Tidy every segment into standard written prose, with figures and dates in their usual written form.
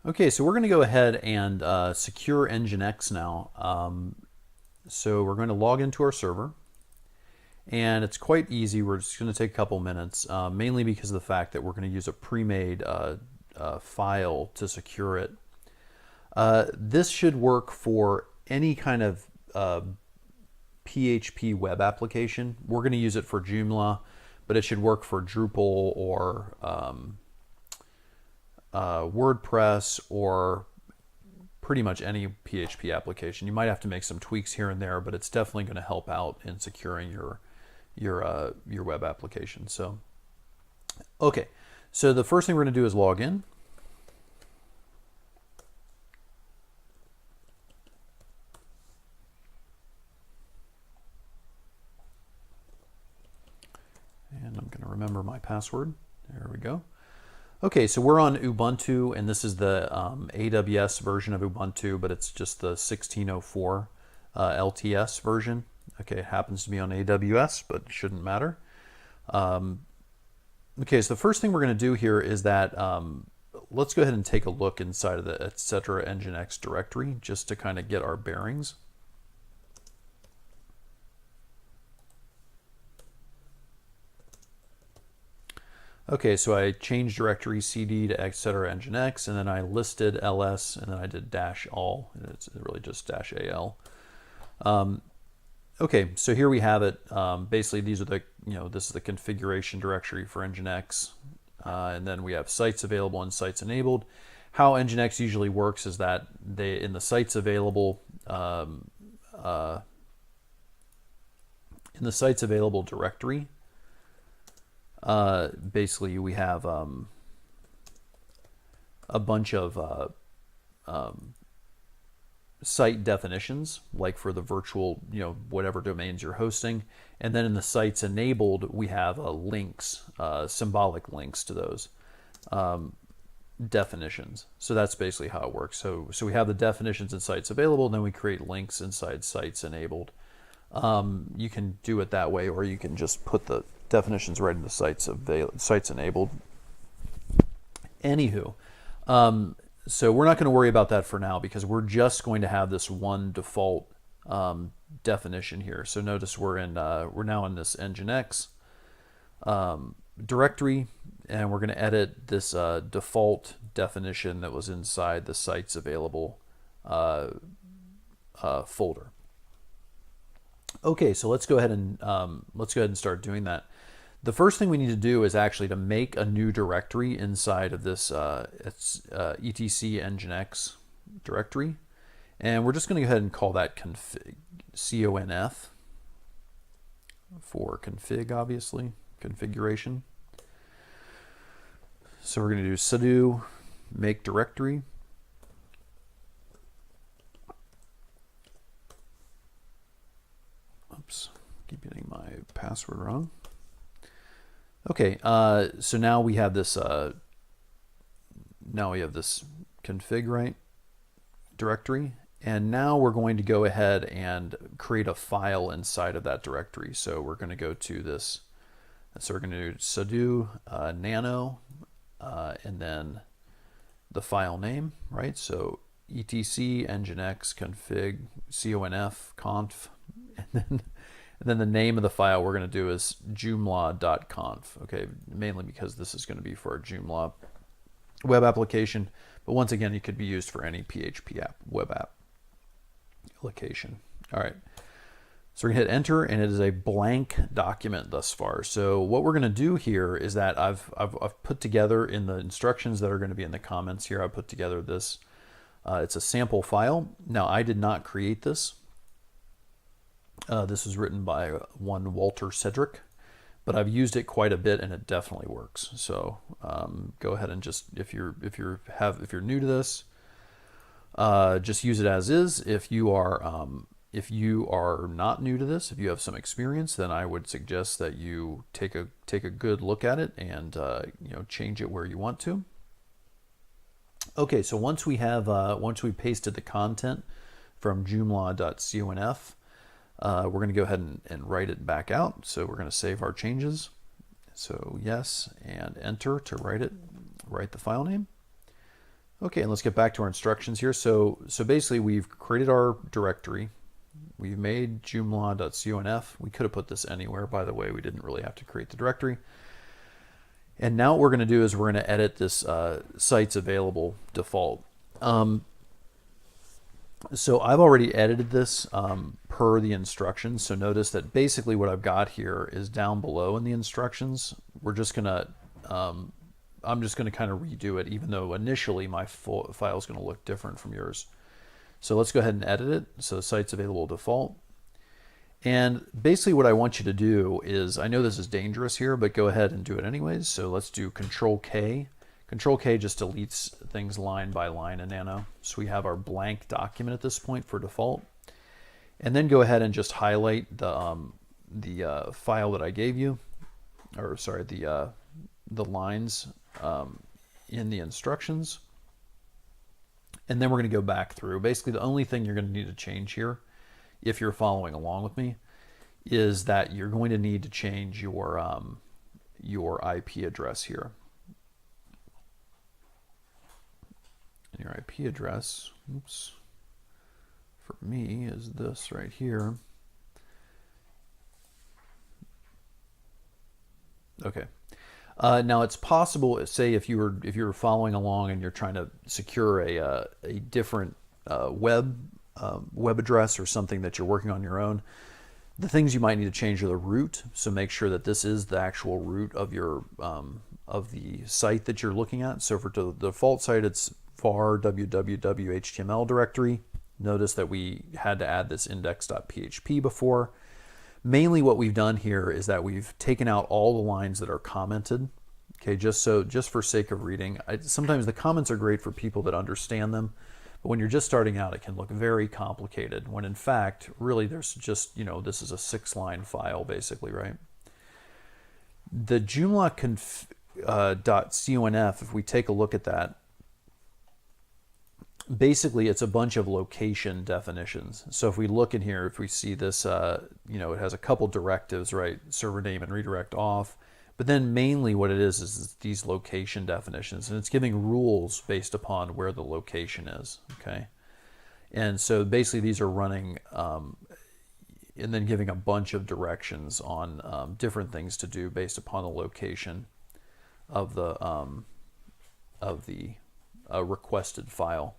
Okay, so we're going to go ahead and secure Nginx now. So we're going to log into our server, and it's quite easy. We're just going to take a couple minutes, mainly because of the fact that we're going to use a pre-made file to secure it. This should work for any kind of PHP web application. We're going to use it for Joomla, but it should work for Drupal or WordPress or pretty much any PHP application. You might have to make some tweaks here and there, but it's definitely going to help out in securing your web application. So, okay, so the first thing we're going to do is log in. And I'm going to remember my password. There we go. Okay, so we're on Ubuntu, and this is the AWS version of Ubuntu, but it's just the 1604 LTS version. Okay, it happens to be on AWS, but it shouldn't matter. Okay, so the first thing we're going to do here is that let's go ahead and take a look inside of the etc. Nginx directory just to kind of get our bearings. Okay, so I changed directory cd to etc. Nginx, and then I listed ls, and then I did -all, and it's really just -al. Okay, so here we have it. Basically, these are the this is the configuration directory for Nginx, and then we have sites available and sites enabled. How Nginx usually works is that in the sites available directory. Basically, we have a bunch of site definitions, like for the virtual, whatever domains you're hosting. And then in the sites enabled, we have links, symbolic links to those definitions. So that's basically how it works. So we have the definitions in sites available, and then we create links inside sites enabled. You can do it that way, or you can just put the definitions right into sites enabled. Anywho, so we're not going to worry about that for now because we're just going to have this one default definition here. So notice we're now in this Nginx directory, and we're going to edit this default definition that was inside the sites available folder. Okay, so let's go ahead and start doing that. The first thing we need to do is actually to make a new directory inside of this etc Nginx directory, and we're just going to go ahead and call that conf for config, obviously configuration. So we're going to do sudo make directory. Oops, keep getting my password wrong. Okay, so now we have this. Config right directory, and now we're going to go ahead and create a file inside of that directory. So we're going to go to this. So we're going to do sudo nano, and then the file name, right? So etc nginx config conf, and then the name of the file we're going to do is joomla.conf. Okay, mainly because this is going to be for a Joomla web application, but once again, it could be used for any PHP web application. All right, so we're going to hit enter, and it is a blank document thus far. So what we're going to do here is that I've put together in the instructions that are going to be in the comments here. I put together this. It's a sample file. Now I did not create this. This was written by one Walter Cedric, but I've used it quite a bit, and it definitely works. So go ahead and just if you're new to this, just use it as is. If you are not new to this, if you have some experience, then I would suggest that you take a good look at it and change it where you want to. Okay, so once we pasted the content from joomla.conf. We're going to go ahead and write it back out. So we're going to save our changes. So yes, and enter to write the file name. Okay, and let's get back to our instructions here. So basically we've created our directory. We've made joomla.conf. We could have put this anywhere, by the way. We didn't really have to create the directory. And now what we're going to do is we're going to edit this sites available default. So I've already edited this per the instructions. So notice that basically what I've got here is down below in the instructions. We're just going to I'm just going to kind of redo it, even though initially my file is going to look different from yours. So let's go ahead and edit it. So site's available default. And basically what I want you to do is, I know this is dangerous here, but go ahead and do it anyways. So let's do Control K. Control K just deletes things line by line in Nano. So we have our blank document at this point for default. And then go ahead and just highlight the file that I gave you, or sorry, the lines in the instructions. And then we're going to go back through. Basically, the only thing you're going to need to change here, if you're following along with me, is that you're going to need to change your IP address here. And your IP address, oops, for me is this right here. Okay. Now it's possible, say if you were following along and you're trying to secure a different web address or something that you're working on your own, the things you might need to change are the root. So make sure that this is the actual root of your of the site that you're looking at. So for the default site, it's var www.html directory. Notice that we had to add this index.php before. Mainly what we've done here is that we've taken out all the lines that are commented. Okay, just for sake of reading. Sometimes the comments are great for people that understand them, but when you're just starting out, it can look very complicated, when in fact, really there's just, this is a 6-line file basically, right? The Joomla .conf, if we take a look at that, basically it's a bunch of location definitions. So if we look in here, if we see this, it has a couple directives, right? Server name and redirect off. But then mainly what it is these location definitions, and it's giving rules based upon where the location is, okay? And so basically these are running and then giving a bunch of directions on different things to do based upon the location of the requested file.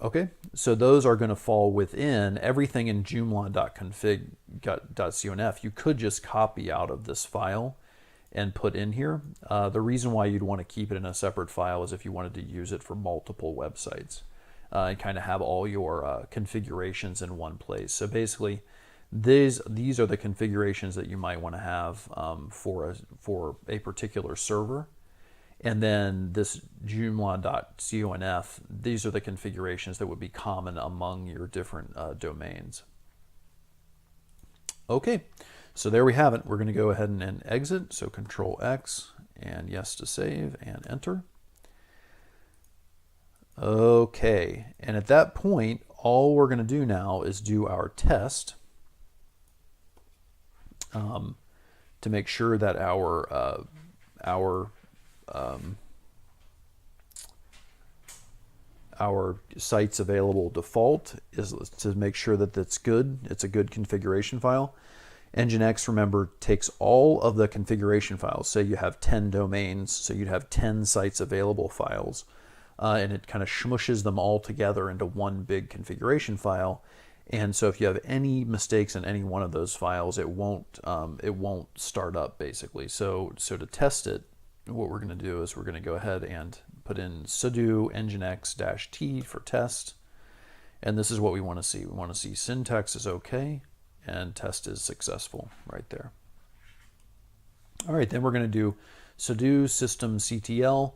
Okay, so those are going to fall within everything in joomla.config.conf. You could just copy out of this file and put in here. The reason why you'd want to keep it in a separate file is if you wanted to use it for multiple websites and kind of have all your configurations in one place. So basically, these are the configurations that you might want to have for a particular server. And then this joomla.conf, these are the configurations that would be common among your different domains. Okay, so there we have it. We're going to go ahead and exit. So Control X and yes to save and enter. Okay, and at that point, all we're going to do now is do our test to make sure that our site's available default is to make sure that that's good. It's a good configuration file. Nginx, remember, takes all of the configuration files. Say you have 10 domains, so you'd have 10 sites available files, and it kind of smushes them all together into one big configuration file. And so if you have any mistakes in any one of those files, it won't start up basically. So to test it, what we're going to do is we're going to go ahead and put in sudo nginx-t for test. And this is what we want to see. We want to see syntax is okay and test is successful right there. All right, then we're going to do sudo systemctl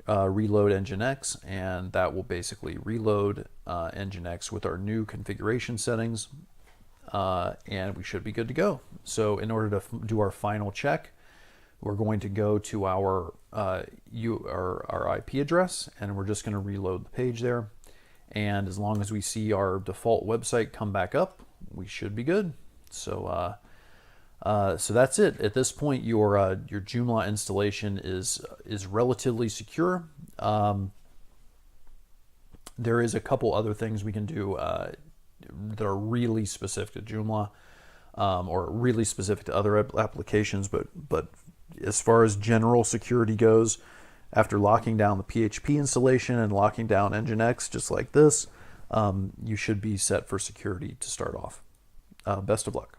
reload nginx, and that will basically reload nginx with our new configuration settings, and we should be good to go. So in order to do our final check, we're going to go to our IP address, and we're just going to reload the page there. And as long as we see our default website come back up, we should be good. So so that's it. At this point, your Joomla installation is relatively secure. There is a couple other things we can do that are really specific to Joomla or really specific to other applications, but as far as general security goes, after locking down the PHP installation and locking down Nginx just like this, you should be set for security to start off. Best of luck.